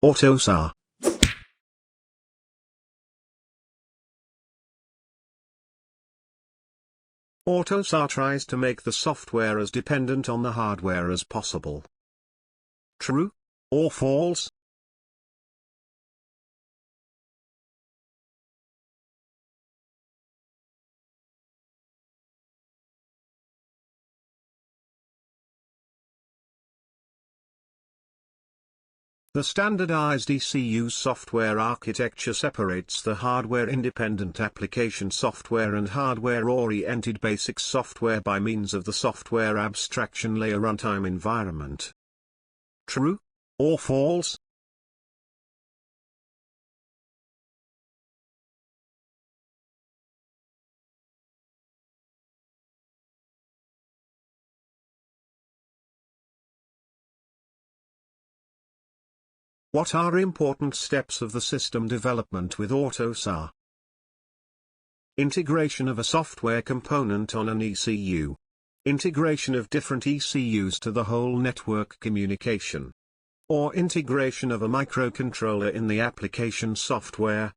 AUTOSAR. AUTOSAR tries to make the software as dependent on the hardware as possible. True or false? The standardized ECU software architecture separates the hardware-independent application software and hardware-oriented basic software by means of the software abstraction layer runtime environment. True or false? What are important steps of the system development with AUTOSAR? Integration of a software component on an ECU. Integration of different ECUs to the whole network communication. Or integration of a microcontroller in the application software.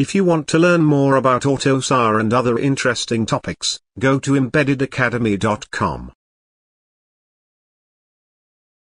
If you want to learn more about AUTOSAR and other interesting topics, go to embeddedacademy.com.